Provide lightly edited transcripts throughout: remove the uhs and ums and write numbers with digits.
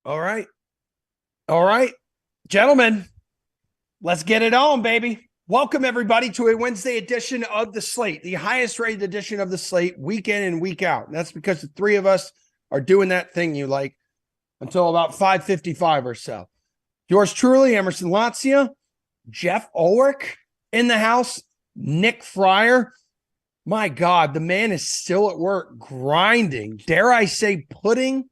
All right. All right. Gentlemen, let's get it on, baby. Welcome, everybody, to a Wednesday edition of The Slate, the highest rated edition of The Slate, week in and week out. And that's because the three of us are doing that thing you like until about 5:55 or so. Yours truly, Emerson Latzia, Jeff Ulrich in the house, Nick Fryer. My God, the man is still at work grinding. Dare I say, putting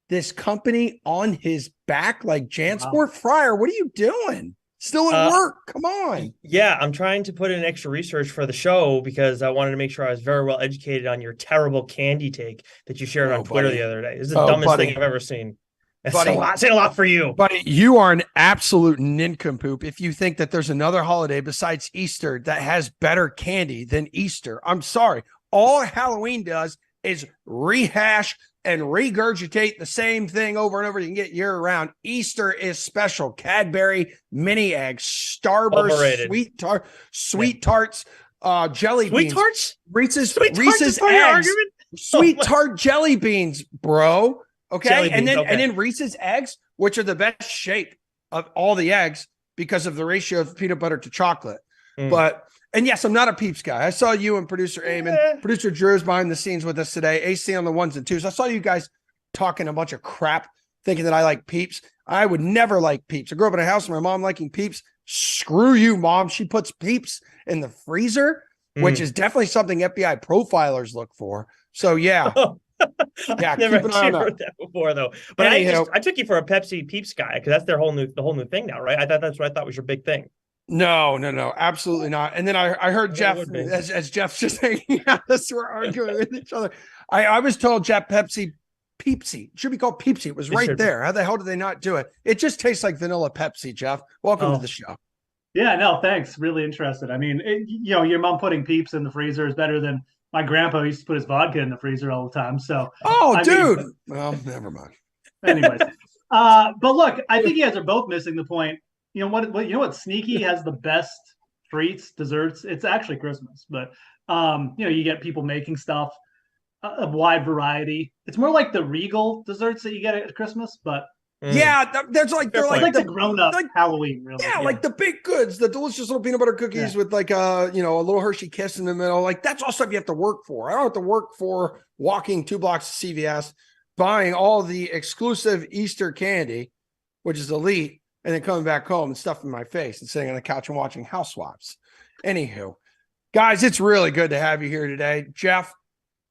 this company on his back like Jansport. Fryer, what are you doing? Still at work. Come on. Yeah, I'm trying to put in extra research for the show because I wanted to make sure I was very well educated on your terrible candy take that you shared on Twitter the other day. This is the dumbest thing I've ever seen. It's saying a lot for you. Buddy, you are an absolute nincompoop if you think that there's another holiday besides Easter that has better candy than Easter. I'm sorry. All Halloween does is rehash and regurgitate the same thing over and over. You can get year round. Easter is special. Cadbury mini eggs, Starburst, Overrated. sweet tarts, jelly beans, Reese's eggs, sweet tart jelly beans, bro. Okay, and then Reese's eggs, which are the best shape of all the eggs because of the ratio of peanut butter to chocolate. And yes, I'm not a Peeps guy. I saw you and producer Eamon, producer Drew's behind the scenes with us today. AC on the ones and twos. I saw you guys talking a bunch of crap, thinking that I like Peeps. I would never like Peeps. I grew up in a house with my mom liking Peeps. Screw you, mom. She puts Peeps in the freezer, which is definitely something FBI profilers look for. So yeah. Yeah, I've never heard that before though. But I took you for a Pepsi Peeps guy because that's the whole new thing now, right? I thought that's what I thought was your big thing. No, absolutely not. And then I heard Jeff, as Jeff's just hanging out, we're arguing with each other. I was told Jeff Pepsi Peepsy. It should be called Peepsy. It was right there. How the hell did they not do it? It just tastes like vanilla Pepsi, Jeff. Welcome to the show. Yeah, no, thanks. Really interested. I mean, your mom putting Peeps in the freezer is better than my grandpa used to put his vodka in the freezer all the time. So, dude. Well, never mind. Anyways, but look, I think you guys are both missing the point. You know what? Sneaky has the best treats, desserts. It's actually Christmas, but you get people making stuff, a wide variety. It's more like the Regal desserts that you get at Christmas, but yeah, there's they're like the grown-up Halloween, really. Yeah, like the baked goods, the delicious little peanut butter cookies with like a little Hershey Kiss in the middle. Like that's all stuff you have to work for. I don't have to work for walking 2 blocks to CVS, buying all the exclusive Easter candy, which is elite, and then coming back home and stuffing my face and sitting on the couch and watching Housewives. Anywho, guys, it's really good to have you here today. Jeff,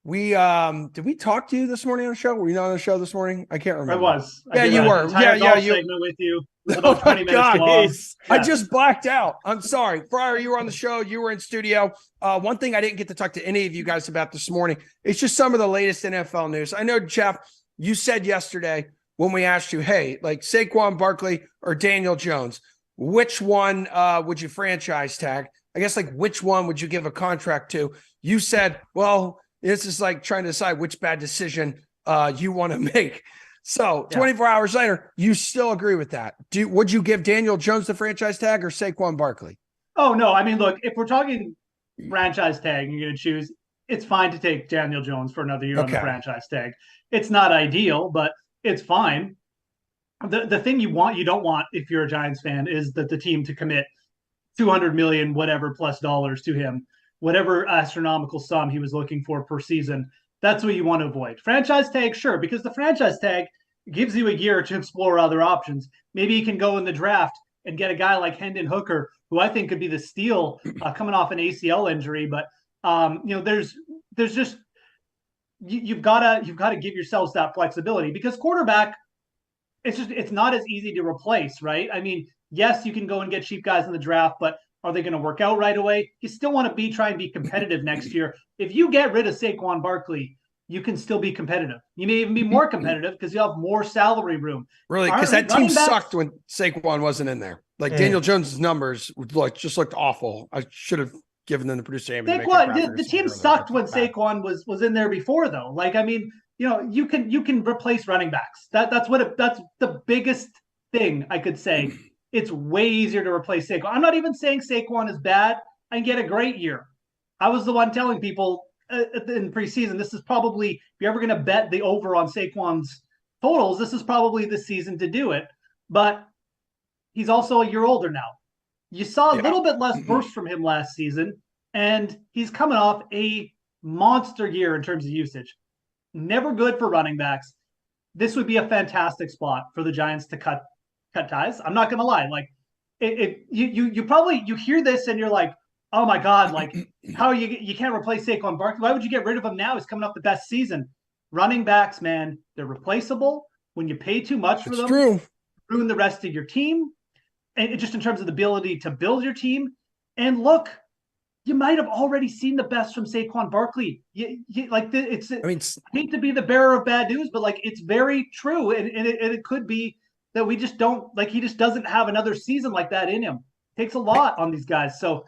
did we talk to you this morning on the show? Were you not on the show this morning? I can't remember. I was. You were. You segment with you. About 20 minutes long. Yeah. I just blacked out. I'm sorry. Fryer, you were on the show. You were in studio. One thing I didn't get to talk to any of you guys about this morning, it's just some of the latest NFL news. I know, Jeff, you said yesterday when we asked you, hey, like Saquon Barkley or Daniel Jones, which one would you franchise tag? I guess like which one would you give a contract to? You said, well, this is like trying to decide which bad decision you want to make. So 24 hours later, you still agree with that. Would you give Daniel Jones the franchise tag or Saquon Barkley? Oh, no. I mean, look, if we're talking franchise tag, you're going to choose, it's fine to take Daniel Jones for another year on the franchise tag. It's not ideal, but it's fine. The thing you don't want if you're a Giants fan is that the team to commit $200 million whatever plus dollars to him, whatever astronomical sum he was looking for per season. That's what you want to avoid. Franchise tag, sure, because the franchise tag gives you a year to explore other options. Maybe you can go in the draft and get a guy like Hendon Hooker, who I think could be the steal coming off an ACL injury. But there's just you've got to give yourselves that flexibility because quarterback, it's not as easy to replace, right? I mean, yes, you can go and get cheap guys in the draft, but are they going to work out right away? You still want to try and be competitive next year. If you get rid of Saquon Barkley, you can still be competitive. You may even be more competitive because you have more salary room. Really? Because that team sucked when Saquon wasn't in there. Like Daniel Jones' numbers just looked awful. I should have given them the producer. The team sucked when Saquon was in there before, though. Like, I mean, you can replace running backs. That's the biggest thing I could say. It's way easier to replace Saquon. I'm not even saying Saquon is bad. I can get a great year. I was the one telling people in preseason, this is probably, if you're ever going to bet the over on Saquon's totals, this is probably the season to do it. But he's also a year older now. You saw a little bit less burst from him last season, and he's coming off a monster year in terms of usage. Never good for running backs. This would be a fantastic spot for the Giants to cut ties. I'm not going to lie. Like, you probably hear this and you're like, oh my God, like how you can't replace Saquon Barkley. Why would you get rid of him now? He's coming off the best season. Running backs, man, they're replaceable. When you pay too much for them, true. Ruin the rest of your team. And just in terms of the ability to build your team. And look, you might have already seen the best from Saquon Barkley. I hate to be the bearer of bad news, but like it's very true. And it could be that we just don't like he just doesn't have another season like that in him. It takes a lot on these guys. So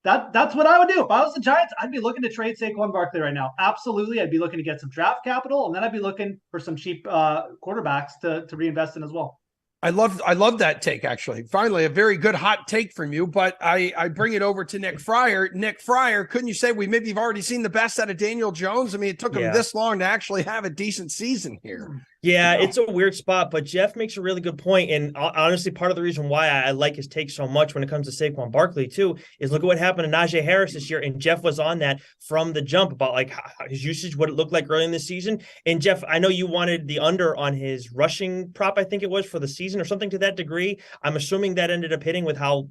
that's what I would do. If I was the Giants, I'd be looking to trade Saquon Barkley right now. Absolutely. I'd be looking to get some draft capital, and then I'd be looking for some cheap quarterbacks to reinvest in as well. I love that take, actually. Finally, a very good hot take from you, but I bring it over to Nick Fryer. Nick Fryer, couldn't you say we maybe have already seen the best out of Daniel Jones? I mean, it took him this long to actually have a decent season here. Yeah, it's a weird spot, but Jeff makes a really good point. And honestly, part of the reason why I like his take so much when it comes to Saquon Barkley, too, is look at what happened to Najee Harris this year. And Jeff was on that from the jump about like his usage, what it looked like early in the season. And Jeff, I know you wanted the under on his rushing prop, I think it was, for the season or something to that degree. I'm assuming that ended up hitting with how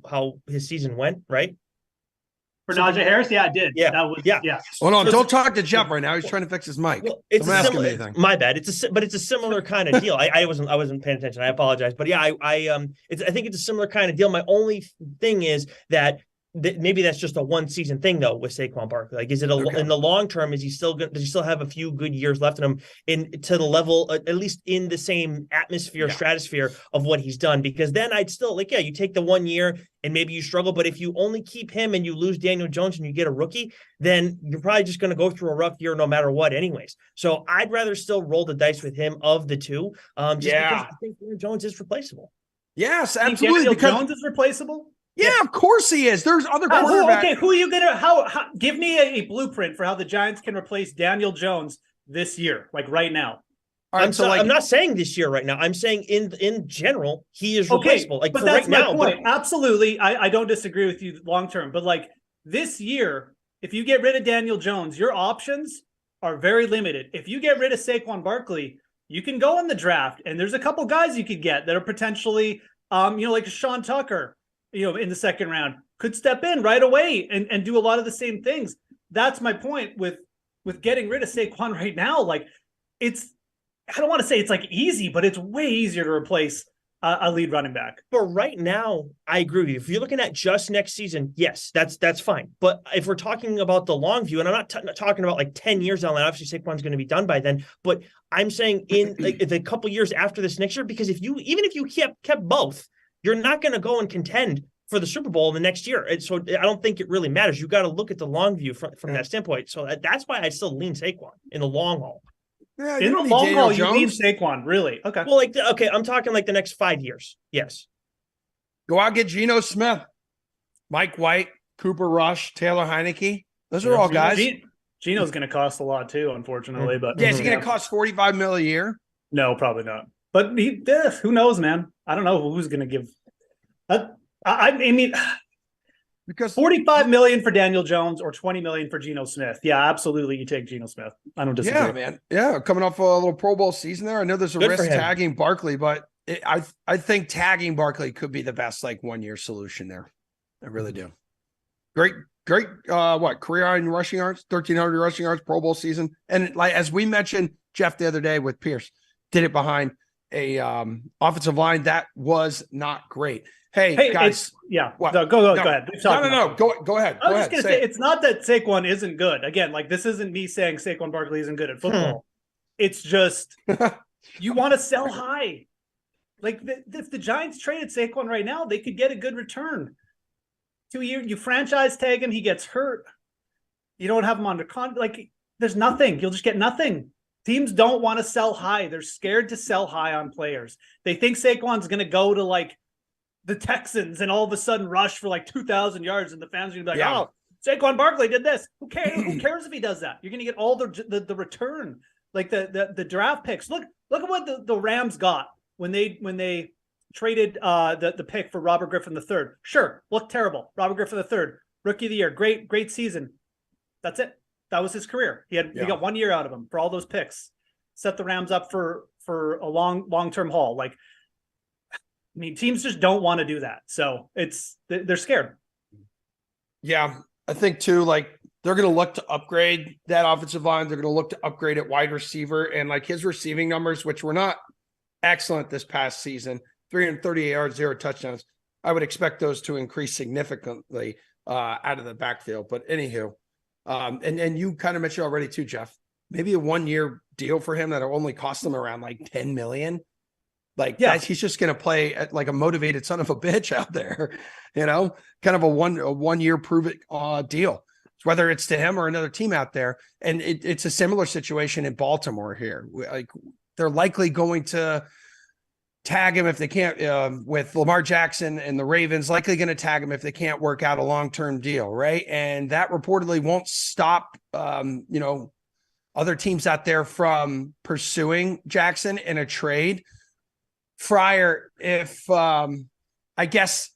his season went, right? For Najee Harris, yeah, I did. Yeah, that was Hold on, don't talk to Jeff right now. He's trying to fix his mic. Well, I'm asking him anything. My bad. But it's a similar kind of deal. I wasn't paying attention. I apologize. But yeah, I think it's a similar kind of deal. My only thing is that maybe that's just a one season thing though with Saquon Barkley. Like, is it in the long term? Does he still have a few good years left in him to the level, at least in the same stratosphere of what he's done? Because then I'd still you take the 1 year and maybe you struggle, but if you only keep him and you lose Daniel Jones and you get a rookie, then you're probably just going to go through a rough year no matter what anyways. So I'd rather still roll the dice with him of the two. Because I think Daniel Jones is replaceable. Yes, absolutely. Daniel Jones is replaceable? Yeah, of course he is. There's other quarterbacks. Who are you gonna? How give me a blueprint for how the Giants can replace Daniel Jones this year, like right now. I'm not saying this year right now. I'm saying in general he is replaceable. Like, but for that's right now. Point. Absolutely, I don't disagree with you long term. But like this year, if you get rid of Daniel Jones, your options are very limited. If you get rid of Saquon Barkley, you can go in the draft, and there's a couple guys you could get that are potentially, like Sean Tucker. In the second round, could step in right away and do a lot of the same things. That's my point with getting rid of Saquon right now. Like, I don't want to say it's like easy, but it's way easier to replace a lead running back. But right now, I agree with you. If you're looking at just next season, yes, that's fine. But if we're talking about the long view, and I'm not talking about like 10 years down the line, obviously Saquon's going to be done by then, but I'm saying in like the couple years after this next year, because even if you kept both, you're not going to go and contend for the Super Bowl in the next year. And so I don't think it really matters. You got to look at the long view from that standpoint. So that's why I still lean Saquon in the long haul. Yeah, in the long haul, you lean Saquon, really? Okay. Well, I'm talking like the next 5 years. Yes. Go out and get Geno Smith, Mike White, Cooper Rush, Taylor Heineke. Those are all guys. Geno's going to cost a lot too, unfortunately. But is he going to cost $45 million a year? No, probably not. But who knows, man? I don't know who's going to give. I mean, because $45 million for Daniel Jones or $20 million for Geno Smith. Yeah, absolutely. You take Geno Smith. I don't disagree. Yeah, man. Yeah, coming off a little Pro Bowl season there. I know there's a risk tagging Barkley, but I think tagging Barkley could be the best 1 year solution there. I really do. Great. Career in rushing yards, 1,300 rushing yards, Pro Bowl season, and as we mentioned, Jeff the other day with Pierce, did it behind a offensive line that was not great. Hey guys. What? No, go ahead. No. Go ahead. I was just going to say, it's not that Saquon isn't good. Again, this isn't me saying Saquon Barkley isn't good at football. It's just you want to sell high. If the Giants traded Saquon right now, they could get a good return. 2 years, you franchise tag him, he gets hurt. You don't have him under contract. There's nothing. You'll just get nothing. Teams don't want to sell high. They're scared to sell high on players. They think Saquon's going to go to the Texans and all of a sudden rush for 2,000 yards, and the fans are going to be like, "Oh, Saquon Barkley did this." Who cares? Who cares if he does that? You're going to get all the return. Like the draft picks. Look at what the Rams got when they traded the pick for Robert Griffin III. Sure, looked terrible. Robert Griffin III, rookie of the year, great season. That's it. That was his career. He got 1 year out of him for all those picks. Set the Rams up for a long-term haul. Like, I mean, teams just don't want to do that. So they're scared. Yeah, I think too, like, they're going to look to upgrade that offensive line. They're going to look to upgrade at wide receiver, and like his receiving numbers, which were not excellent this past season, 338 yards, 0 touchdowns. I would expect those to increase significantly out of the backfield. But anywho, and you kind of mentioned already too, Jeff, maybe a 1 year deal for him that'll only cost him around like 10 million. Like, he's just going to play at like a motivated son of a bitch out there, kind of a one year prove it deal, whether it's to him or another team out there. And it's a similar situation in Baltimore here. Like, they're likely going to tag him if they can't, with Lamar Jackson and the Ravens, likely going to tag him if they can't work out a long-term deal. Right. And that reportedly won't stop, other teams out there from pursuing Jackson in a trade. Fryer, if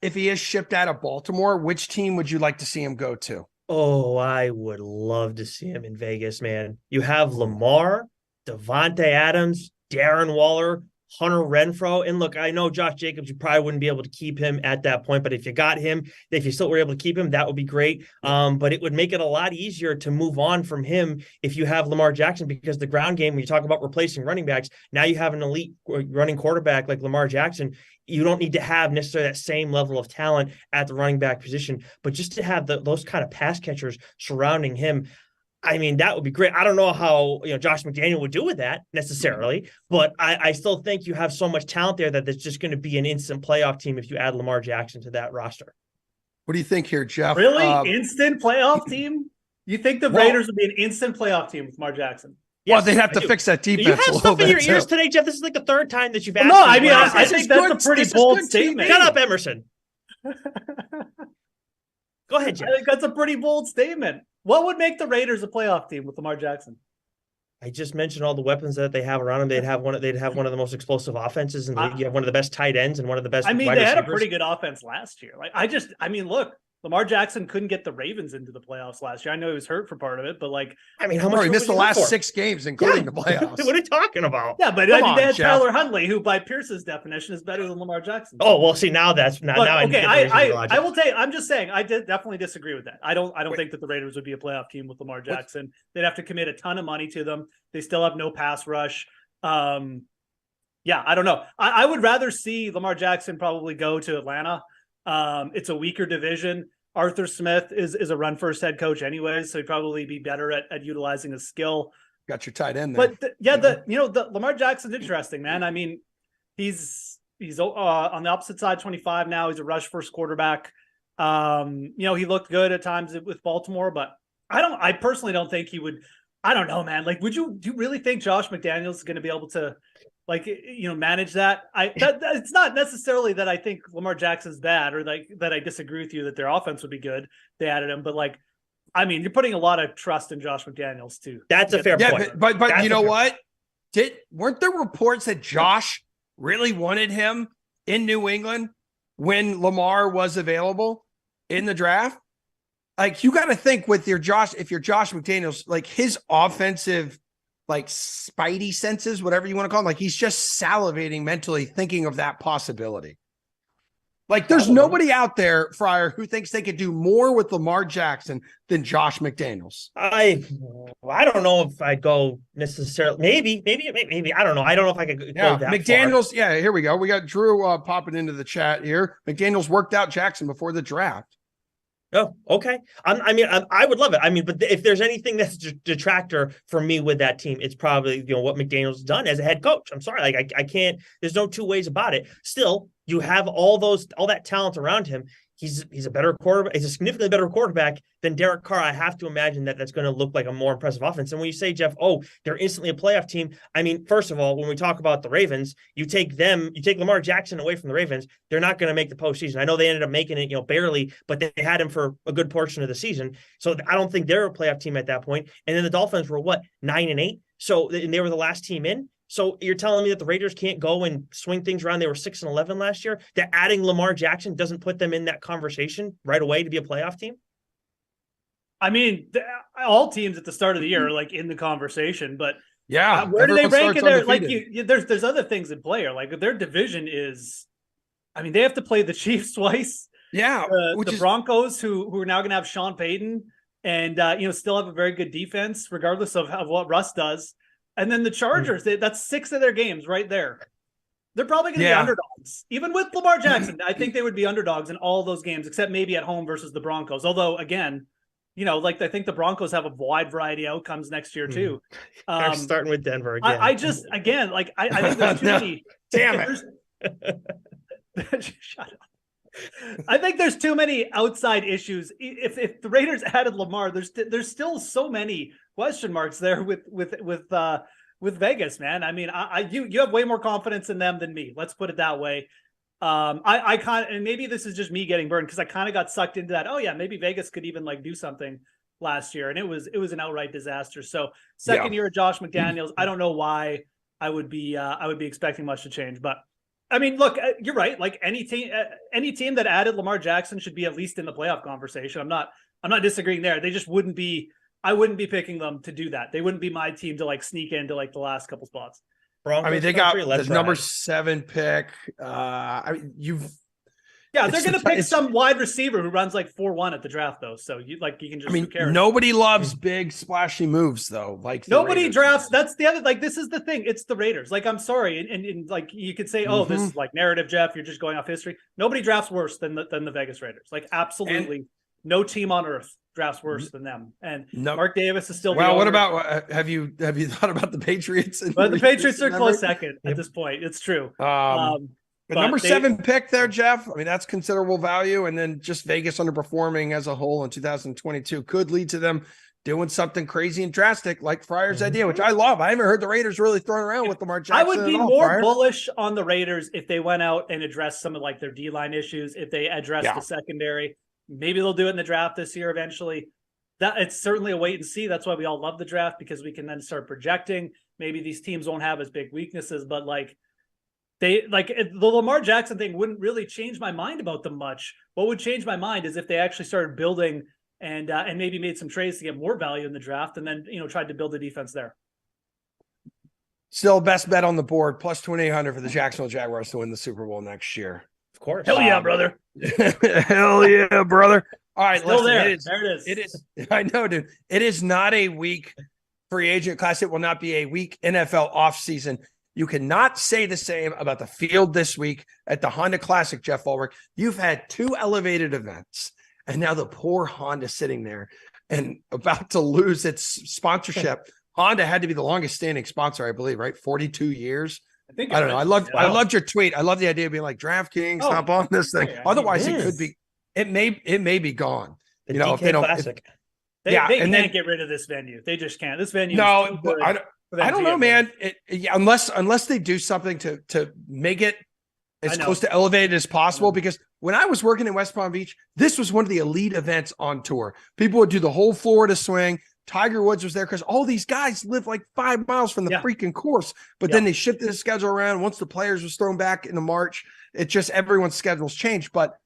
he is shipped out of Baltimore, which team would you like to see him go to? Oh, I would love to see him in Vegas, man. You have Lamar, Devontae Adams, Darren Waller, Hunter Renfrow. And look, I know Josh Jacobs, you probably wouldn't be able to keep him at that point, but if you got him, if you still were able to keep him, that would be great. But it would make it a lot easier to move on from him if you have Lamar Jackson, because the ground game, when you talk about replacing running backs, now you have an elite running quarterback like Lamar Jackson. You don't need to have necessarily that same level of talent at the running back position, but just to have those kind of pass catchers surrounding him, I mean, that would be great. I don't know how Josh McDaniel would do with that necessarily, but I still think you have so much talent there that there's just going to be an instant playoff team if you add Lamar Jackson to that roster. What do you think here, Jeff? Really? Instant playoff team? You think the Raiders would be an instant playoff team with Lamar Jackson? Yes, well, they'd have to fix that defense. You have stuff in your ears today, Jeff. This is like the third time that you've asked. No, I mean, I think that's a pretty bold statement. Shut up, Emerson. Go ahead, Jeff. I think that's a pretty bold statement. What would make the Raiders a playoff team with Lamar Jackson? I just mentioned all the weapons that they have around them. They'd have one of the most explosive offenses in the league. You have one of the best tight ends and one of the best. I mean, they had a pretty good offense last year. Look, Lamar Jackson couldn't get the Ravens into the playoffs last year. I know he was hurt for part of it, but how much he missed the last 6 games, including the playoffs. What are you talking about? Yeah, but they had Tyler Huntley, who by Pierce's definition is better than Lamar Jackson. Oh, well, see, now that's now. Okay, I will tell you, I'm just saying, I definitely disagree with that. I don't think that the Raiders would be a playoff team with Lamar Jackson. They'd have to commit a ton of money to them. They still have no pass rush. I don't know. I would rather see Lamar Jackson probably go to Atlanta. It's a weaker division. Arthur Smith is a run-first head coach anyways, so he'd probably be better at utilizing his skill. Got your tight end there. But the Lamar Jackson's interesting, man. I mean, he's on the opposite side, 25 now. He's a rush-first quarterback. He looked good at times with Baltimore, but I personally don't think he would. I don't know, man. Like, do you really think Josh McDaniels is going to be able to, manage that? It's not necessarily that I think Lamar Jackson's bad or that I disagree with you that their offense would be good. They added him, but you're putting a lot of trust in Josh McDaniels too. That's a fair point. But you know what? Weren't there reports that Josh really wanted him in New England when Lamar was available in the draft? Like, you got to think if you're Josh McDaniels, his offensive, spidey senses, whatever you want to call them, he's just salivating mentally thinking of that possibility. There's nobody out there, Fryer, who thinks they could do more with Lamar Jackson than Josh McDaniels. I don't know if I'd go necessarily. Maybe. I don't know. I don't know if I could go that McDaniels. far. Yeah, here we go. We got Drew popping into the chat here. McDaniels worked out Jackson before the draft. Oh, okay. I would love it. But if there's anything that's a detractor for me with that team, it's probably what McDaniel's done as a head coach. I'm sorry, I can't. There's no two ways about it. Still, you have all that talent around him. He's a better quarterback. He's a significantly better quarterback than Derek Carr. I have to imagine that's going to look like a more impressive offense. And when you say, Jeff, they're instantly a playoff team. First of all, when we talk about the Ravens, you take Lamar Jackson away from the Ravens, they're not going to make the postseason. I know they ended up making it, barely, but they had him for a good portion of the season. So I don't think they're a playoff team at that point. And then the Dolphins were 9-8. So, and they were the last team in. So you're telling me that the Raiders can't go and swing things around? They were 6-11 last year. That adding Lamar Jackson doesn't put them in that conversation right away to be a playoff team? I mean, all teams at the start of the year are like in the conversation, but where do they rank in there? Like there's other things in play. Like their division is, I mean, they have to play the Chiefs twice. Yeah, the Broncos, who are now going to have Sean Payton, and still have a very good defense, regardless of what Russ does. And then the Chargers, that's 6 of their games right there. They're probably going to be underdogs. Even with Lamar Jackson, I think they would be underdogs in all those games, except maybe at home versus the Broncos. Although, again, I think the Broncos have a wide variety of outcomes next year, too. They're starting with Denver again. I think there's too many. Damn it. Shut up. I think there's too many outside issues. If the Raiders added Lamar, there's still so many question marks there with Vegas, man. I mean, you have way more confidence in them than me. Let's put it that way. I and maybe this is just me getting burned because I kind of got sucked into that. Oh yeah, maybe Vegas could even do something last year, and it was an outright disaster. So second year of Josh McDaniels, I don't know why I would be expecting much to change, but. I mean, look, you're right. Like any team that added Lamar Jackson should be at least in the playoff conversation. I'm not disagreeing there. They just wouldn't be. I wouldn't be picking them to do that. They wouldn't be my team to sneak into the last couple spots. Broncos, I mean, they got the number 7 pick. They're going to pick some wide receiver who runs 4.1 at the draft, though. So you can just. I mean, nobody loves big splashy moves, though. Nobody drafts. That's the other. This is the thing. It's the Raiders. I'm sorry, and you could say, oh, this is narrative, Jeff. You're just going off history. Nobody drafts worse than the Vegas Raiders. Absolutely, no team on earth drafts worse than them. And Mark Davis is still. Well, what about have you thought about the Patriots? Well, the Patriots are close second at this point. It's true. The number 7 pick there, Jeff, I mean, that's considerable value. And then just Vegas underperforming as a whole in 2022 could lead to them doing something crazy and drastic like Fryer's idea, which I love. I haven't heard the Raiders really throwing around with Lamar Jackson. I would be more bullish on the Raiders if they went out and addressed some of their D-line issues, if they addressed the secondary. Maybe they'll do it in the draft this year eventually. It's certainly a wait and see. That's why we all love the draft, because we can then start projecting. Maybe these teams won't have as big weaknesses, but the Lamar Jackson thing wouldn't really change my mind about them much. What would change my mind is if they actually started building and maybe made some trades to get more value in the draft, and then tried to build a defense there. Still, best bet on the board, plus 2,800 for the Jacksonville Jaguars to win the Super Bowl next year. Of course, hell yeah, brother! Hell yeah, brother! All right, still there. There it is. It is. I know, dude. It is not a weak free agent class. It will not be a weak NFL offseason. You cannot say the same about the field this week at the Honda Classic, Jeff Ulrich. You've had 2 elevated events, and now the poor Honda sitting there and about to lose its sponsorship. Honda had to be the longest standing sponsor, I believe, right? 42 years. I don't know. I loved your tweet. I love the idea of being like DraftKings, hop on this thing. Otherwise, it could be. It may be gone. If they don't. Classic. They can't get rid of this venue. They just can't. This venue. No, but I don't know, man. Unless they do something to make it as close to elevated as possible. Because when I was working in West Palm Beach, this was one of the elite events on tour. People would do the whole Florida swing. Tiger Woods was there because all these guys live 5 miles from the freaking course. But then they shifted the schedule around. Once the players was thrown back into March, it just everyone's schedules changed. But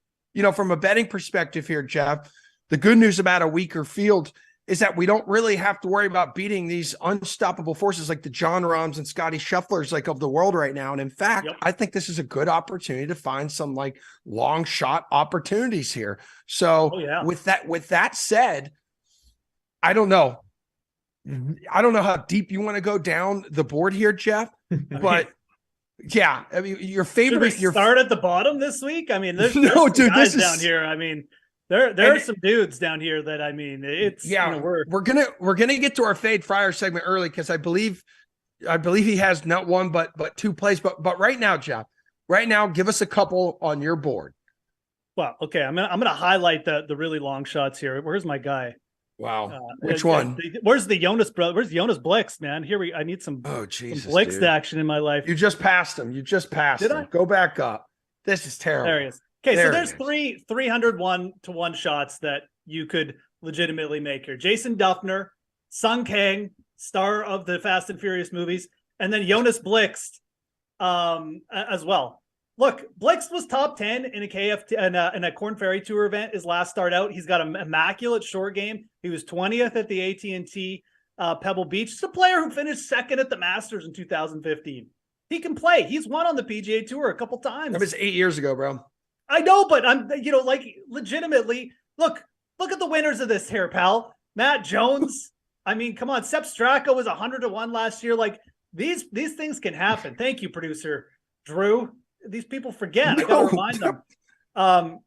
from a betting perspective here, Jeff, the good news about a weaker field is that we don't really have to worry about beating these unstoppable forces like the John Rahms and Scotty Schefflers of the world right now. And in fact, I think this is a good opportunity to find some long shot opportunities here. So with that said, I don't know how deep you want to go down the board here, Jeff, but yeah, I mean, your favorite. Should we start at the bottom this week? I mean, there's guys down here. I mean, there are some dudes down here that, I mean, it's we're gonna get to our Fade Fryer segment early because I believe he has not one but 2 plays. But right now, Jeff, give us a couple on your board. Well, okay, I'm gonna highlight the really long shots here. Where's my guy? Wow, which one? Where's the Jonas brother? Where's Jonas Blix, man? I need some Blix action in my life. You just passed him. Did I? Go back up. This is terrible. There he is. Okay, so there's 301-to-1 shots that you could legitimately make here. Jason Duffner, Sung Kang, star of the Fast and Furious movies, and then Jonas Blixt as well. Look, Blixt was top 10 in a Corn Ferry Tour event his last start out. He's got an immaculate short game. He was 20th at the AT&T Pebble Beach. He's a player who finished second at the Masters in 2015. He can play. He's won on the PGA Tour a couple times. That was 8 years ago, bro. I know, but I'm, like, legitimately, look at the winners of this here, pal. Matt Jones. I mean, come on. Sepp Straka was 100-1 last year. Like, these things can happen. Thank you, producer Drew. These people forget. I gotta remind them.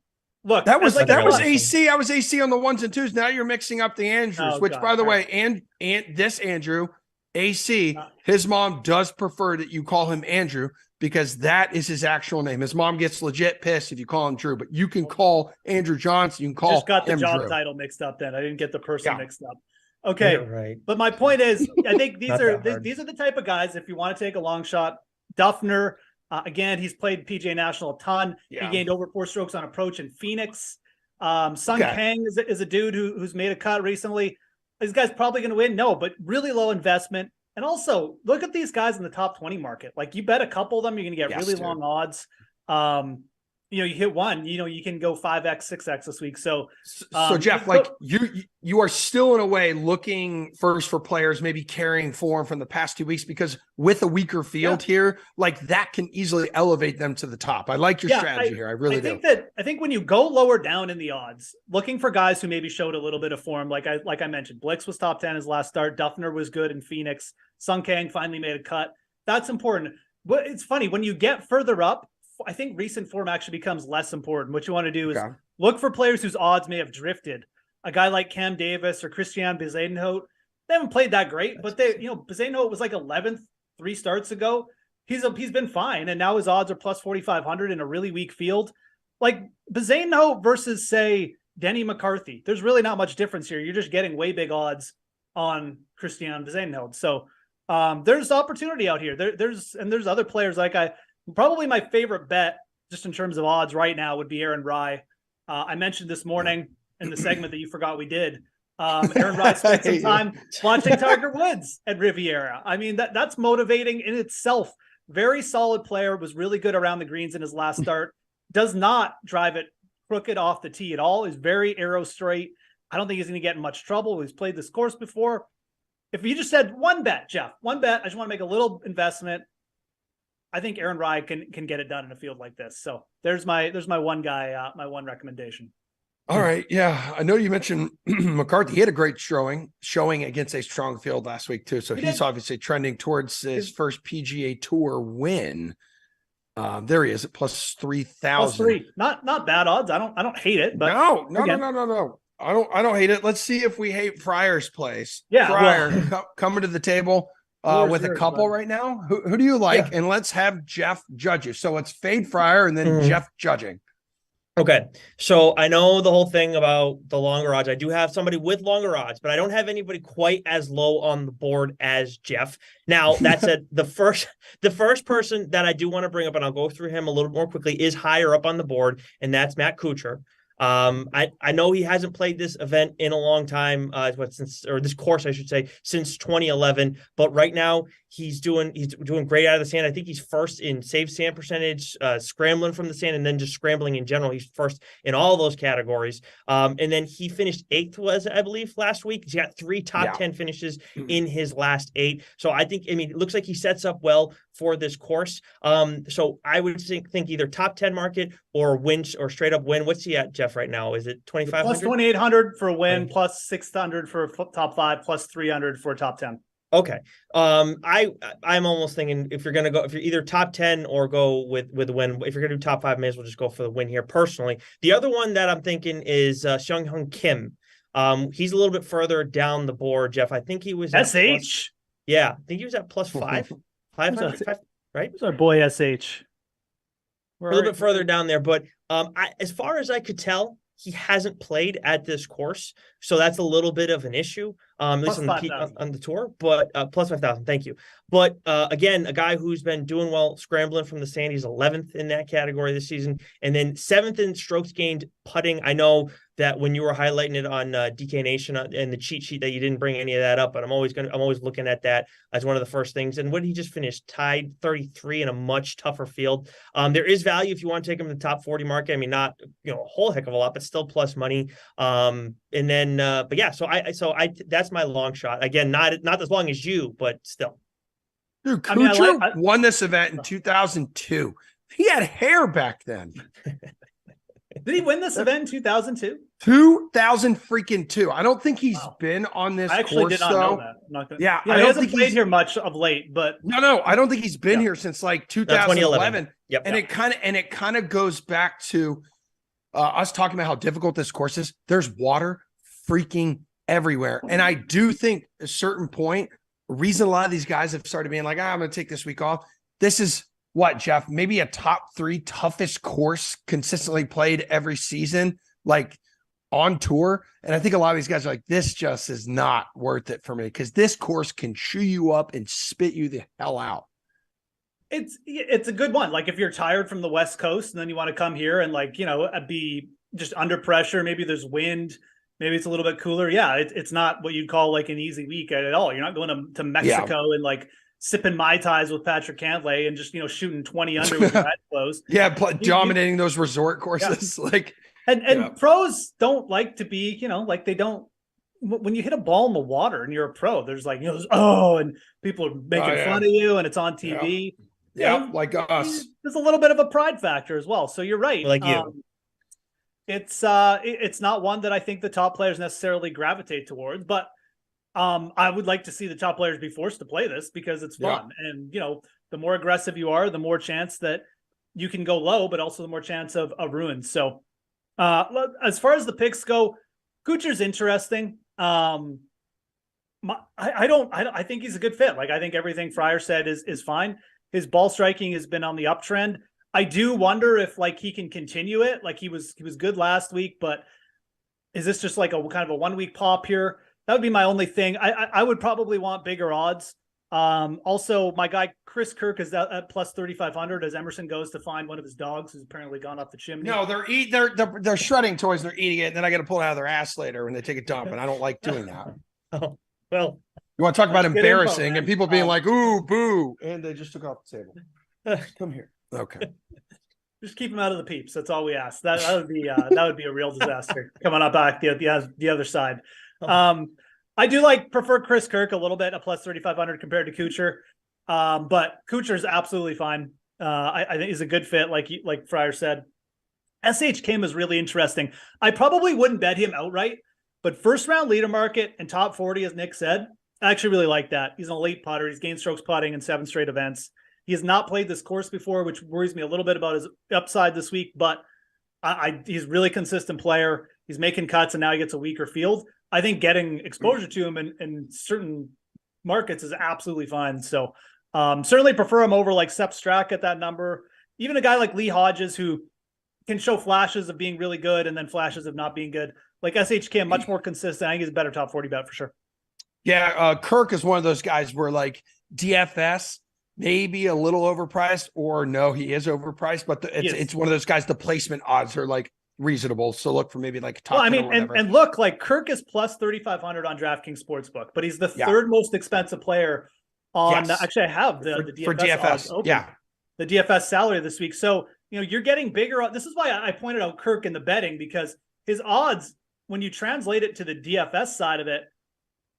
Look, that was AC. I was AC on the 1s and 2s. Now you're mixing up the Andrews, which, by the way, and this Andrew, AC, his mom does prefer that you call him Andrew because that is his actual name. His mom gets legit pissed if you call him Drew, but you can call Andrew Johnson. You can call just got the him job Drew. title mixed up. Then I didn't get the person mixed up. Okay, yeah, right. But my point is, I think these are the type of guys. If you want to take a long shot, Duffner. Again, he's played PGA National a ton. Yeah. He gained over 4 strokes on approach in Phoenix. Sung Kang is a dude who's made a cut recently. This guy's probably going to win. No, but really low investment. And also, look at these guys in the top 20 market. Like, you bet a couple of them, you're going to get really long odds. You hit one, you can go 5x, 6x this week. So Jeff, like you are still in a way looking first for players, maybe carrying form from the past 2 weeks, because with a weaker field here, like that can easily elevate them to the top. I like your strategy here. I really do. I think when you go lower down in the odds, looking for guys who maybe showed a little bit of form, like I mentioned, Blixt was top 10 his last start. Duffner was good in Phoenix. Sung Kang finally made a cut. That's important. But it's funny when you get further up, I think recent form actually becomes less important. What you want to do is look for players whose odds may have drifted. A guy like Cam Davis or Christian Bezuidenhout, they haven't played that great, but Bezuidenhout was like 11th 3 starts ago. He's been fine, and now his odds are plus 4,500 in a really weak field. Like Bezuidenhout versus, say, Denny McCarthy. There's really not much difference here. You're just getting way big odds on Christian Bezuidenhout. So there's opportunity out here. There's other players like probably my favorite bet, just in terms of odds right now, would be Aaron Rai. I mentioned this morning in the segment that you forgot we did. Aaron Rai spent some time watching Tiger Woods at Riviera. I mean, that's motivating in itself. Very solid player, was really good around the greens in his last start. Does not drive it crooked off the tee at all. Is very arrow straight. I don't think he's going to get in much trouble. He's played this course before. If you just said one bet, Jeff, one bet, I just want to make a little investment. I think Aaron Rai can get it done in a field like this. So there's my one guy, my one recommendation. All right. Yeah. I know you mentioned McCarthy. He had a great showing against a strong field last week too. So he's obviously trending towards his first PGA Tour win. There he is at plus 3,000. Not bad odds. I don't hate it, but no. I don't hate it. Let's see if we hate Fryer's place. Yeah. Fryer coming to the table. With a couple right now. Who do you like? Yeah. And let's have Jeff judge you. So it's fade Fryer and then Jeff judging. Okay. So I know the whole thing about the longer odds. I do have somebody with longer odds, but I don't have anybody quite as low on the board as Jeff. Now, that said, the first person that I do want to bring up, and I'll go through him a little more quickly, is higher up on the board, and that's Matt Kuchar. I know he hasn't played this event in a long time, this course, I should say, since 2011, but right now he's doing great out of the sand. I think he's first in save sand percentage, scrambling from the sand, and then just scrambling in general. He's first in all those categories. And then he finished 8th, I believe, last week. He's got 3 top 10 finishes in his last 8. So it looks like he sets up well for this course. So I would think either top 10 market or win, or straight up win. What's he at, Jeff, right now? Is it 2,500? Plus 2,800 for a win, right. Plus 600 for a top 5, plus 300 for a top 10. Okay. I'm almost thinking if you're either top 10 or go with the win, if you're going to do top 5, may as well just go for the win here personally. The other one that I'm thinking is Seung-Hoon Kim. He's a little bit further down the board, Jeff. I think he was SH. I think he was at plus 5. 500, right? Who's our boy SH? A little bit further down there, but as far as I could tell, he hasn't played at this course, so that's a little bit of an issue, at least on the tour. But plus 5,000, thank you. But again, a guy who's been doing well scrambling from the sand. He's 11th in that category this season, and then 7th in strokes gained putting. I know that when you were highlighting it on DK Nation and the cheat sheet that you didn't bring any of that up, but I'm always looking at that as one of the first things. And what did he just finish? Tied 33 in a much tougher field. There is value if you want to take him to the top 40 market. I mean, not a whole heck of a lot, but still plus money. And then, but yeah, so I that's my long shot. Again, not as long as you, but still. Dude, Kuchar won this event in 2002. He had hair back then. Did he win this event in 2002? 2002. I don't think he's been on this. I actually course, did not know that. I'm not gonna, yeah, I don't think played here much of late, but no, I don't think he's been here since like 2011. Yep. And it kind of goes back to us talking about how difficult this course is. There's water freaking everywhere, and I do think at a certain point, reason a lot of these guys have started being like, I'm going to take this week off. This is what, Jeff, maybe a top 3 toughest course consistently played every season, like on tour. And I think a lot of these guys are like, this just is not worth it for me because this course can chew you up and spit you the hell out. It's a good one. Like if you're tired from the West Coast and then you want to come here and be just under pressure, maybe there's wind, maybe it's a little bit cooler. Yeah, it's not what you'd call like an easy week at all. You're not going to Mexico and like sipping Mai Tais with Patrick Cantlay and just, shooting 20 under with your eyes closed. Yeah, dominating those resort courses. Yeah. And pros don't like to be, they don't, when you hit a ball in the water and you're a pro, there's like, and people are making fun of you and it's on TV. Yeah, like us. There's a little bit of a pride factor as well. So you're right. Like you. It's not one that I think the top players necessarily gravitate towards, but I would like to see the top players be forced to play this because it's fun. Yeah. And, the more aggressive you are, the more chance that you can go low, but also the more chance of a ruin. So as far as the picks go, Kuchar's interesting. I think he's a good fit. Like, I think everything Fryer said is fine. His ball striking has been on the uptrend. I do wonder if he can continue it. Like he was good last week, but is this just like a kind of a 1 week pop here? That would be my only thing. I would probably want bigger odds. Also, my guy Chris Kirk is at plus 3,500 as Emerson goes to find one of his dogs who's apparently gone off the chimney. No, they're shredding toys. And they're eating it, and then I got to pull it out of their ass later when they take a dump, and I don't like doing that. Oh, well, you want to talk about embarrassing and people being like, "Ooh, boo," and they just took off the table. Come here. Okay. Just keep them out of the peeps. That's all we ask. That would be a real disaster coming up back the other side. I do prefer Chris Kirk a little bit, a plus 3,500 compared to Kuchar. But Kuchar is absolutely fine. I think he's a good fit, like Fryer said. SH Kim is really interesting. I probably wouldn't bet him outright, but first round leader market and top 40, as Nick said, I actually really like that. He's an elite putter. He's gained strokes putting in 7 straight events. He has not played this course before, which worries me a little bit about his upside this week, but he's a really consistent player. He's making cuts, and now he gets a weaker field. I think getting exposure to him in certain markets is absolutely fine. So certainly prefer him over like Sepp Strack at that number. Even a guy like Lee Hodges, who can show flashes of being really good and then flashes of not being good. Like SH Kim, much more consistent. I think he's a better top 40 bet for sure. Yeah, Kirk is one of those guys where like DFS maybe a little overpriced, or no, he is overpriced, but it's one of those guys, the placement odds are like reasonable. So look for maybe like top. Well, I mean, and look, like Kirk is plus 3,500 on DraftKings Sportsbook, but he's the third most expensive player on. Yes. Actually, I have the DFS for DFS. Open, the DFS salary this week. So you're getting bigger. This is why I pointed out Kirk in the betting, because his odds, when you translate it to the DFS side of it,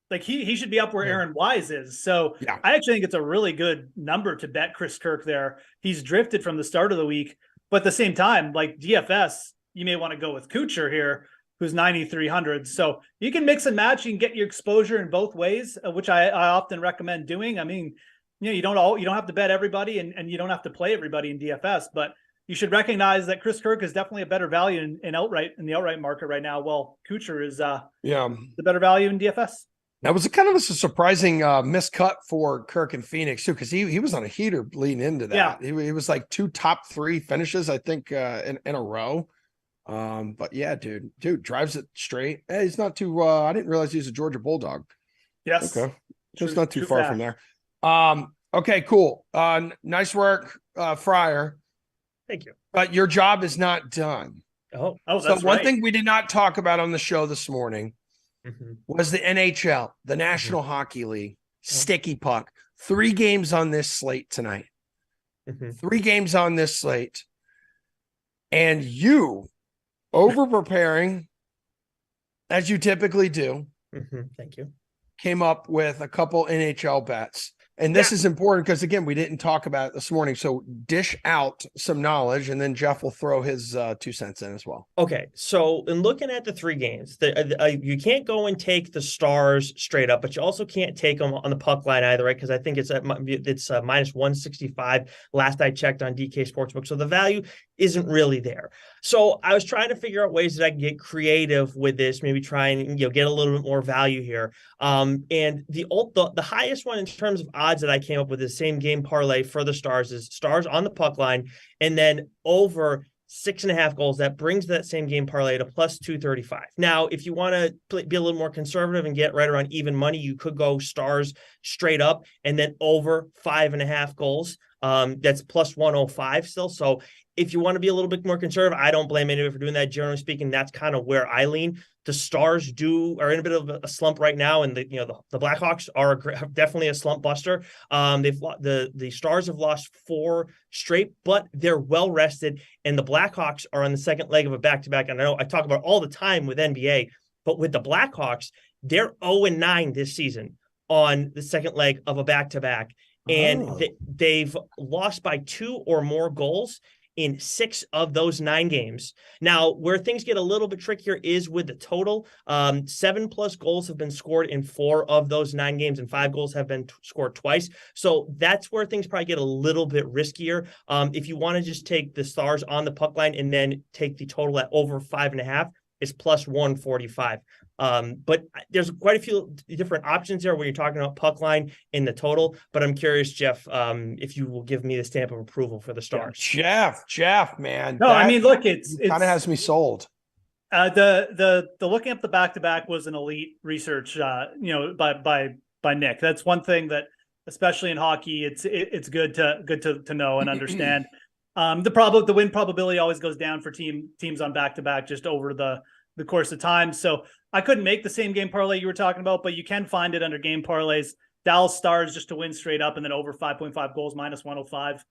like he should be up where Aaron Wise is. So I actually think it's a really good number to bet Chris Kirk there. He's drifted from the start of the week, but at the same time, like DFS, you may want to go with Kuchar here, who's 9,300. So you can mix and match. You can get your exposure in both ways, which I often recommend doing. I mean, you don't have to bet everybody and you don't have to play everybody in DFS, but you should recognize that Chris Kirk is definitely a better value in the outright market right now. Well, Kuchar is the better value in DFS. That was kind of a surprising miscut for Kirk in Phoenix too, because he was on a heater leading into that. Yeah. He was like 2 top 3 finishes, I think, in a row. But yeah, dude drives it straight. Hey, he's not too. I didn't realize he's a Georgia Bulldog. Yes. Okay, just not too far from there. Okay, cool. Nice work, Fryer. Thank you. But your job is not done. So one thing we did not talk about on the show this morning was the NHL, the National Hockey League, sticky puck. 3 games on this slate tonight. 3 games on this slate. And you, over-preparing, as you typically do, thank you, came up with a couple NHL bets. And this is important because, again, we didn't talk about it this morning. So dish out some knowledge, and then Jeff will throw his 2 cents in as well. Okay. So in looking at the 3 games, you can't go and take the Stars straight up, but you also can't take them on the puck line either, right? Because I think it's minus 165 last I checked on DK Sportsbook. So the value isn't really there. So I was trying to figure out ways that I can get creative with this, maybe try and get a little bit more value here. And the highest one in terms of odds that I came up with the same game parlay for the Stars is Stars on the puck line, and then over 6.5 goals. That brings that same game parlay to plus 235. Now, if you want to be a little more conservative and get right around even money, you could go Stars straight up and then over 5.5 goals. That's plus 105 still. So if you want to be a little bit more conservative, I don't blame anyone for doing that. Generally speaking, that's kind of where I lean. The Stars are in a bit of a slump right now, and the Blackhawks are definitely a slump buster. The Stars have lost 4 straight, but they're well rested, and the Blackhawks are on the second leg of a back-to-back. And I know I talk about it all the time with NBA, but with the Blackhawks, they're 0-9 this season on the second leg of a back-to-back, and they've lost by 2 or more goals in 6 of those 9 games. Now, where things get a little bit trickier is with the total. 7+ goals have been scored in 4 of those 9 games, and 5 goals have been scored twice. So that's where things probably get a little bit riskier. If you want to just take the Stars on the puck line and then take the total at over 5.5, it's plus 145. But there's quite a few different options there when you're talking about puck line in the total. But I'm curious, Jeff, if you will give me the stamp of approval for the Stars. Jeff, man. No, I mean, look, it kind of has me sold. The looking up the back-to-back was an elite research, by Nick. That's one thing that, especially in hockey, it's good to know and understand. The win probability always goes down for teams on back-to-back just over the course of time. So I couldn't make the same game parlay you were talking about, but you can find it under game parlays. Dallas Stars just to win straight up, and then over 5.5 goals minus 105.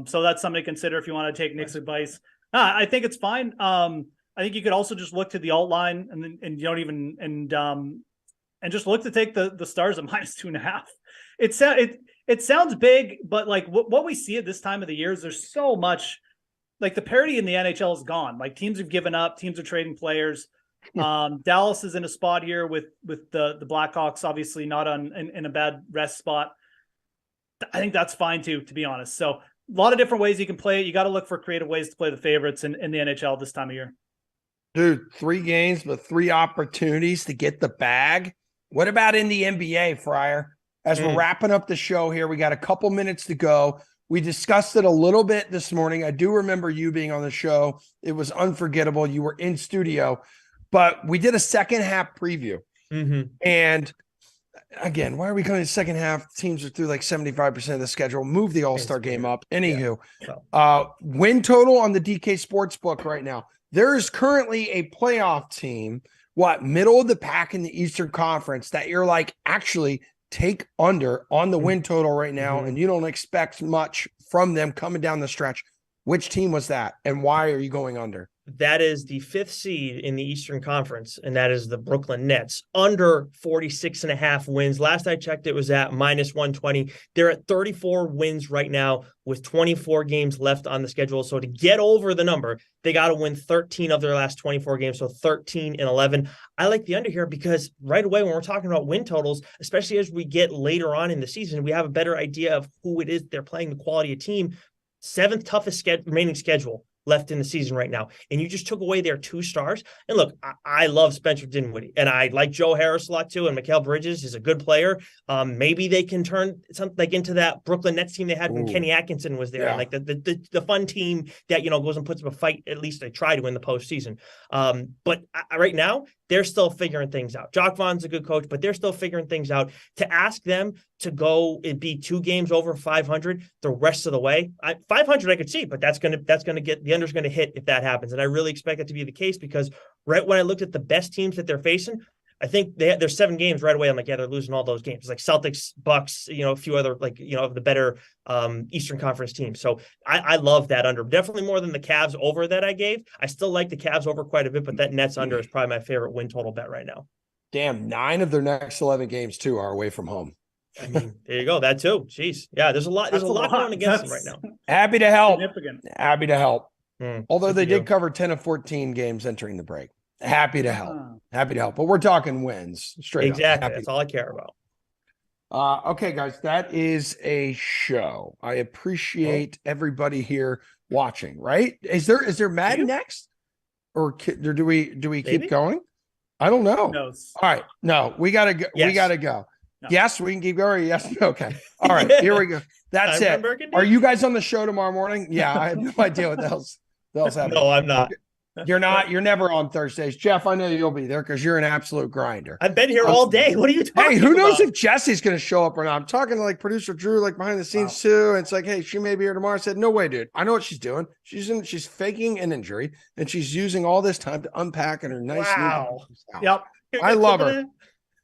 So that's something to consider if you want to take Nick's advice. I think it's fine. I think you could also just look to the alt line and just look to take the Stars at minus 2.5. It sounds big, but like what we see at this time of the year is there's so much. Like the parity in the NHL is gone. Like teams have given up. Teams are trading players. Dallas is in a spot here with the Blackhawks, obviously not in a bad rest spot. I think that's fine too, to be honest. So a lot of different ways you can play it. You got to look for creative ways to play the favorites in the NHL this time of year. Dude, 3 games, but 3 opportunities to get the bag. What about in the NBA, Fryer? As we're wrapping up the show here, we got a couple minutes to go. We discussed it a little bit this morning. I do remember you being on the show. It was unforgettable. You were in studio, but we did a second half preview. And again, why are we going to the second half? Teams are through like 75% of the schedule. Move the All-Star game up. Anywho, win total on the DK Sportsbook right now. There is currently a playoff team, middle of the pack in the Eastern Conference that you're like, actually take under on the win total right now, and you don't expect much from them coming down the stretch. Which team was that, and why are you going under? That is the 5th seed in the Eastern Conference, and that is the Brooklyn Nets, under 46.5 wins. Last I checked, it was at minus 120. They're at 34 wins right now with 24 games left on the schedule. So to get over the number, they got to win 13 of their last 24 games, so 13-11. I like the under here because right away when we're talking about win totals, especially as we get later on in the season, we have a better idea of who it is they're playing, the quality of team. 7th toughest remaining schedule left in the season right now, and you just took away their 2 stars. And look, I love Spencer Dinwiddie, and I like Joe Harris a lot too, and Mikal Bridges is a good player. Maybe they can turn something like into that Brooklyn Nets team they had when Kenny Atkinson was there, and like the fun team that goes and puts up a fight. At least they try to in the postseason. But right now they're still figuring things out. Jock Vaughn's a good coach, but they're still figuring things out. To ask them to go and be 2 games over 500 the rest of the way. 500 I could see, but that's gonna get the under's gonna hit if that happens, and I really expect that to be the case because right when I looked at the best teams that they're facing, I think there's 7 games right away. I'm like, yeah, they're losing all those games. It's like Celtics, Bucks, a few other of the better Eastern Conference teams. So I love that under definitely more than the Cavs over that I gave. I still like the Cavs over quite a bit, but that Nets under is probably my favorite win total bet right now. Damn, 9 of their next 11 games too are away from home. I mean, there you go. That too. Jeez. Yeah, there's a lot going against them right now. Happy to help. Happy to help. Although they did cover 10 of 14 games entering the break. Happy to help. Happy to help. But we're talking wins straight Exactly. That's all I care about. Okay, guys, that is a show. I appreciate everybody here watching, right? Is there Mad next? Or do we keep going? I don't know. All right. No, we gotta go. Yes. We gotta go. No. Yes, we can keep going. Yes. Okay. All right. Here we go. That's it. Are you guys on the show tomorrow morning? Yeah, I have no idea what the hell's happening. No, I'm not. You're not. You're never on Thursdays. Jeff, I know you'll be there because you're an absolute grinder. I've been here all day. What are you talking about? Hey, who knows if Jesse's going to show up or not? I'm talking to like producer Drew, like behind the scenes too. And it's like, hey, she may be here tomorrow. I said, no way, dude. I know what she's doing. She's faking an injury and she's using all this time to unpack in her nice new. Yep. I love her.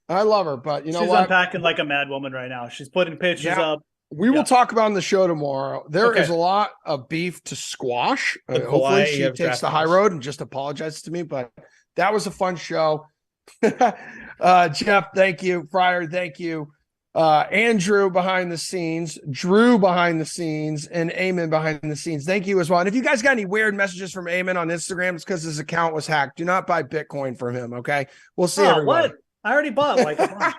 I love her, but you know she's what? Unpacking like a mad woman right now. She's putting pictures up. We will talk about on the show tomorrow. There is a lot of beef to squash. Hopefully she takes the high road and just apologizes to me, but that was a fun show. Jeff, thank you. Fryer, thank you. Andrew behind the scenes, Drew behind the scenes, and Eamon behind the scenes. Thank you as well. And if you guys got any weird messages from Eamon on Instagram, it's because his account was hacked. Do not buy Bitcoin from him, okay? We'll see everybody. What? I already bought like a bunch.